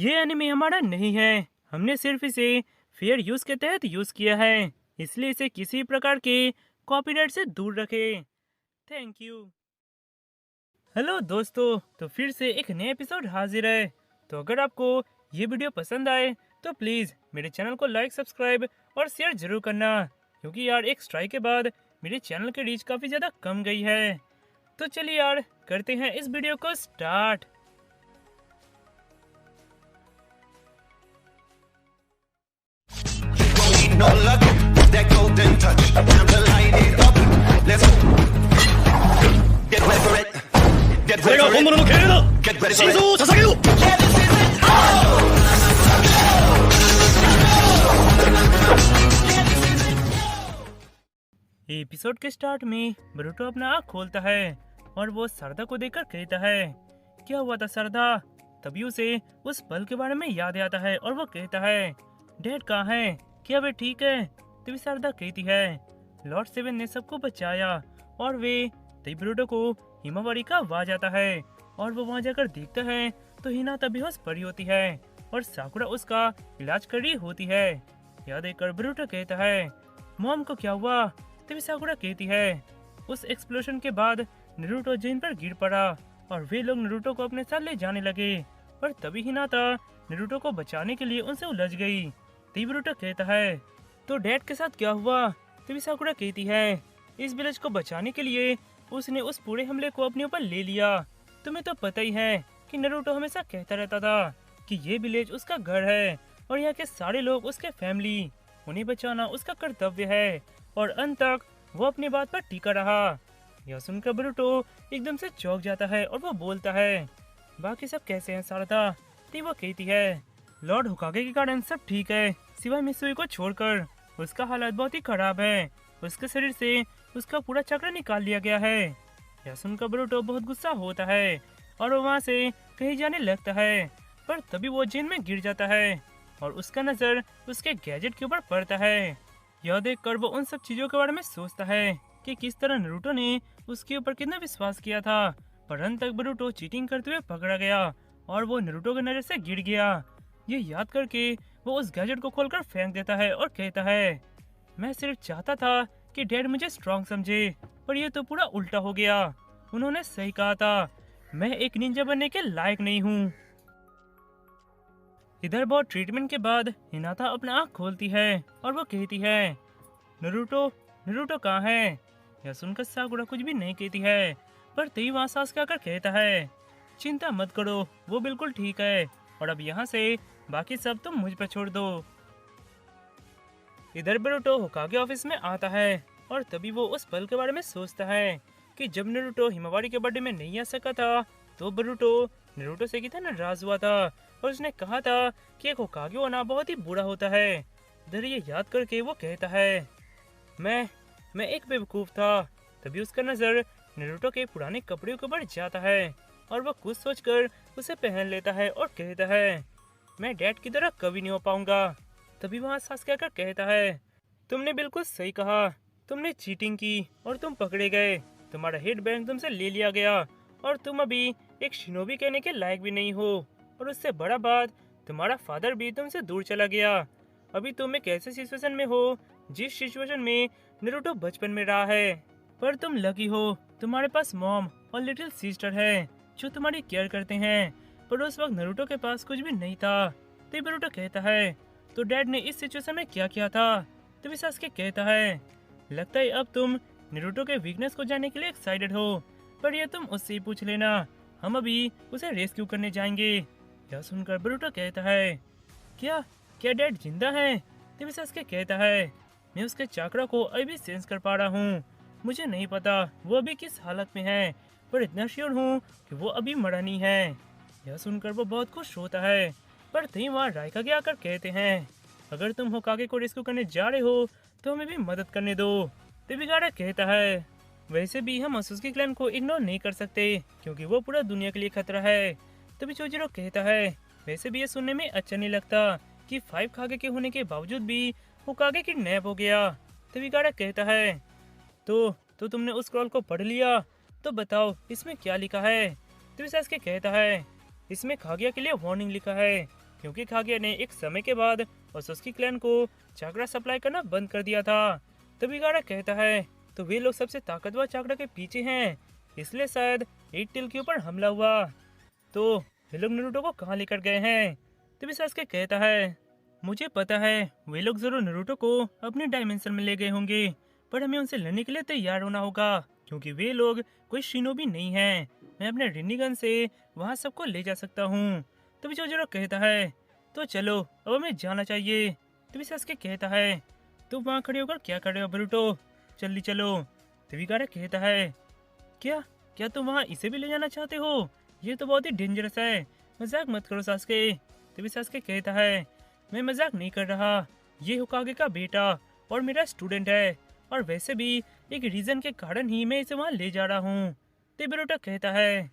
ये एनिमे हमारा नहीं है। हमने सिर्फ इसे फेयर यूज के तहत यूज किया है, इसलिए इसे किसी प्रकार के कॉपीराइट से दूर रखें। Thank you. हेलो दोस्तों, तो फिर से एक नए एपिसोड हाजिर है। तो अगर आपको ये वीडियो पसंद आए तो प्लीज़ मेरे चैनल को लाइक, सब्सक्राइब और शेयर जरूर करना, क्योंकि यार एक स्ट्राइक के बाद मेरे चैनल की रीच काफ़ी ज़्यादा कम गई है। तो चलिए यार करते हैं इस वीडियो को start. No luck, that golden touch. Time to light it up. Let's go. Get ready for it. Get これ ready が for 本 it. 物の敬礼だ Get ready 心 for 臓 it. を捧げよう Yeah, this is it. Oh! Episode के start में ब्रूटो अपना आँख खोलता है और वो सरदा को देखकर कहता है, क्या हुआ था सरदा? तभी उसे उस पल के बारे में याद आता है और वो कहता है, डैड कहाँ है? क्या वे ठीक है? तभी सरदा कहती है, लॉर्ड सेवन ने सबको बचाया। और वे तभी ब्रूटो को हिमावारी का आवाज आता है और वो वहाँ जाकर देखता है तो हिनाता बेहोश पड़ी होती है और साकुरा उसका इलाज कर रही होती है। यह देखकर ब्रूटो कहता है, मॉम को क्या हुआ? तभी साकुरा कहती है, उस एक्सप्लोजन के बाद नारुतो जमीन पर गिर पड़ा और वे लोग नारुतो को अपने साथ ले जाने लगे, पर तभी हिनाता नारुतो को बचाने के लिए उनसे उलझ गई। तभी नारुतो कहता है, तो डैड के साथ क्या हुआ? तभी साकुरा कहती है, इस विलेज को बचाने के लिए उसने उस पूरे हमले को अपने ऊपर ले लिया। तुम्हें तो पता ही है कि नारुतो हमेशा कहता रहता था कि ये विलेज उसका घर है और यहाँ के सारे लोग उसके फैमिली, उन्हें बचाना उसका कर्तव्य है। और अंत तक वो अपनी बात पर टिका रहा। यह सुनकर ब्रूटो एकदम से चौंक जाता है और वो बोलता है, बाकी सब कैसे हैं शारदा? तभी वो कहती है, लॉर्ड हुकागे के कारण सब ठीक है, सिवाय मिसुई को छोड़कर। उसका हालत बहुत ही खराब है, उसके शरीर से उसका पूरा चक्र निकाल लिया गया है। यह सुनकर ब्रूटो बहुत गुस्सा होता है और वो वहाँ से कहीं जाने लगता है, पर तभी वो जेल में गिर जाता है और उसका नजर उसके गैजेट के ऊपर पड़ता है। यह देखकर वो उन सब चीजों के बारे में सोचता है कि किस तरह नारुतो ने उसके ऊपर कितना विश्वास किया था, पर अंत तक नारुतो चीटिंग करते हुए पकड़ा गया और वो नारुतो के नजर से गिर गया। ये याद करके वो उस गैजेट को खोलकर फेंक देता है और कहता है, मैं सिर्फ चाहता था कि डैड मुझे स्ट्रॉन्ग समझे, पर यह तो पूरा उल्टा हो गया। उन्होंने सही कहा था, मैं एक निंजा बनने के लायक नहीं हूँ। इधर बहुत ट्रीटमेंट के बाद हिनाता अपना आँख खोलती है और वो कहती है, नारुतो नारुतो कहाँ है? यह सुनकर साकुरा कुछ भी नहीं कहती है, पर तभी वहाँ सांस आकर कहता है, चिंता मत करो, वो बिल्कुल ठीक है और अब यहाँ से बाकी सब तुम मुझ पर छोड़ दो। इधर ब्रूटो होकागे ऑफिस में आता है और तभी वो उस पल के बारे में सोचता है कि जब नारुतो हिमावारी के बर्थडे में नहीं आ सका था तो ब्रूटो नारुतो से कितना नाराज हुआ था और उसने कहा था कि एक होकागे होना बहुत ही बुरा होता है। इधर ये याद करके वो कहता है, मैं एक बेवकूफ था। तभी उसका नजर नारुतो के पुराने कपड़े के ऊपर जाता है और वो कुछ सोचकर उसे पहन लेता है और कहता है, मैं डैड की तरह कभी नहीं हो पाऊंगा। तभी वहाँ सास्के आकर कहता है, तुमने बिल्कुल सही कहा, तुमने चीटिंग की और तुम पकड़े गए, तुम्हारा हेड बैंड तुमसे ले लिया गया और तुम अभी एक शिनोबी कहने के लायक भी नहीं हो, और उससे बड़ा बात, तुम्हारा फादर भी तुमसे दूर चला गया। अभी तुम एक ऐसे सिचुएशन में हो जिस सिचुएशन में नारुतो बचपन में रहा है, पर तुम लकी हो, तुम्हारे पास मॉम और लिटिल सिस्टर है जो तुम्हारी केयर करते हैं, पर उस वक्त नारुतो के पास कुछ भी नहीं था। तभी नारुतो कहता है, तो डैड ने इस सिचुएशन में क्या किया था? तभी सास्के कहता है, लगता है अब तुम नारुतो के वीकनेस को जानने के लिए एक्साइटेड हो, पर यह तुम उससे ही पूछ लेना, हम अभी उसे रेस्क्यू करने जाएंगे। यह सुनकर ब्रूटो कहता है, क्या क्या डैड जिंदा है? तभी सास्के कहता है, मैं उसके चक्रा को अभी सेंस कर पा रहा हूँ, मुझे नहीं पता वो अभी किस हालत में है, पर इतना श्योर हूँ कि वो अभी मरा नहीं है। यह सुनकर वो बहुत खुश होता है, पर तभी वहाँ राइकागे आकर कहते हैं, अगर तुम होकागे को रेस्क्यू करने जा रहे हो तो हमें भी मदद करने दो। तभी गारा कहता है, वैसे भी हम असुसुकी क्लैन को इग्नोर नहीं कर सकते क्योंकि वो पूरा दुनिया के लिए खतरा है। तभी चोजिरो कहता है, वैसे भी ये सुनने में अच्छा नहीं लगता कि 5 खागे के होने के बावजूद भी होकागे किडनैप हो गया। तभी गारा कहता है, तो तुमने उस स्क्रॉल को पढ़ लिया, तो बताओ इसमें क्या लिखा है? तभी सास्के कहता है, इसमें खागिया के लिए वार्निंग लिखा है क्योंकि कागे ने एक समय के बाद उसकी क्लैन को चाकरा सप्लाई करना बंद कर दिया था। तभी गारा कहता है तो वे लोग सबसे ताकतवर चाकरा के पीछे हैं, इसलिए शायद एट टेल के ऊपर हमला हुआ। तो वे लोग नारुतो को कहाँ लेकर गए हैं? तभी सास्के कहता है मुझे पता है वे लोग जरूर नारुतो को अपने डायमेंशन में ले गए होंगे, पर हमें उनसे लड़ने के लिए तैयार होना होगा क्योंकि वे लोग कोई शिनोबी नहीं हैं। मैं अपने रिनिगन से वहाँ सबको ले जा सकता हूँ। तभी जोजोरो कहता है तो चलो अब हमें जाना चाहिए। तभी सास्के कहता है तुम वहाँ खड़े होकर क्या कर रहे हो बरूटो, जल्दी चलो। तभी गारा कहता है क्या क्या तुम वहाँ इसे भी ले जाना चाहते हो? ये तो बहुत ही डेंजरस है, मजाक मत करो सास्के। तभी सास्के कहता है मैं मजाक नहीं कर रहा, ये होकागे का बेटा और मेरा स्टूडेंट है, और वैसे भी एक रीजन के कारण ही मैं इसे वहाँ ले जा रहा हूँ। तभी बरूटो कहता है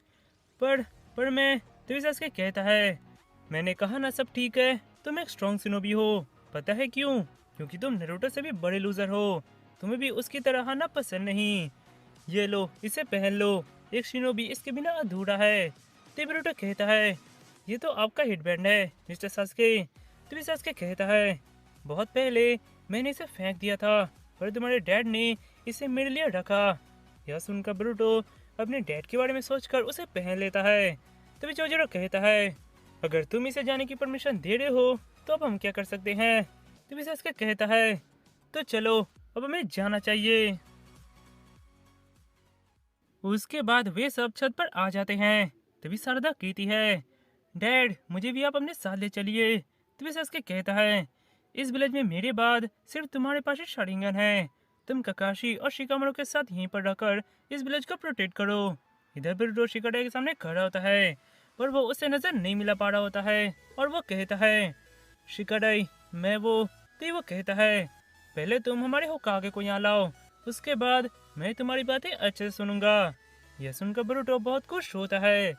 पर मैं। तभी सास्के कहता है मैंने कहा ना सब ठीक है, तुम एक स्ट्रॉन्ग शिनोबी हो। पता है क्यों? क्योंकि तुम नारुतो से भी बड़े लूजर हो, तुम्हें भी उसकी तरह आना पसंद नहीं। ये लो इसे पहन लो, एक शिनोबी इसके बिना अधूरा है। तभी बरूटो कहता है ये तो आपका हेडबैंड है मिस्टर सास्के। तभी सास्के कहता है बहुत पहले मैंने इसे फेंक दिया था, पर तुम्हारे डैड ने इसे मेरे लिए रखा। यह सुनकर बरूटो अपने डैड के बारे में सोचकर उसे पहन लेता है। तभी जोजोरो कहता है अगर तुम इसे जाने की परमिशन दे रहे हो तो अब हम क्या कर सकते हैं? तभी सास्के कहता है तो चलो अब हमें जाना चाहिए। उसके बाद वे सब छत पर आ जाते हैं। तभी शारदा कहती है डैड मुझे भी आप अपने साथ ले चलिए। तभी सास्के कहता है इस विलेज में मेरे बाद सिर्फ तुम्हारे पास ही शारिंगन है, तुम ककाशी और शिकामारू के साथ यहीं पर रहकर इस विलेज को प्रोटेक्ट करो। इधर बरूटो शिकाडा के सामने खड़ा होता है पर वो उसे नजर नहीं मिला पा रहा होता है, और वो कहता है शिकाडाई मैं वो। तो वो कहता है पहले तुम हमारे होकागे को यहाँ लाओ, उसके बाद मैं तुम्हारी बातें अच्छे से सुनूंगा। यह सुनकर बरूटो बहुत खुश होता है।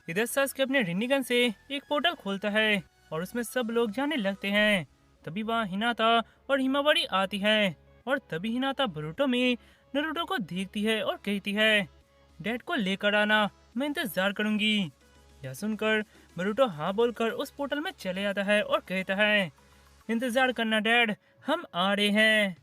इधर सास्के अपने रिनिगन से एक पोर्टल खोलता है और उसमें सब लोग जाने लगते हैं। तभी वहाँ हिनाता और हिमावारी आती है, और तभी हिनाता बरूटो में नारुतो को देखती है और कहती है डैड को लेकर आना, मैं इंतजार करूंगी। यह सुनकर बरूटो हाँ बोलकर उस पोर्टल में चले आता है और कहता है इंतजार करना डैड, हम आ रहे हैं।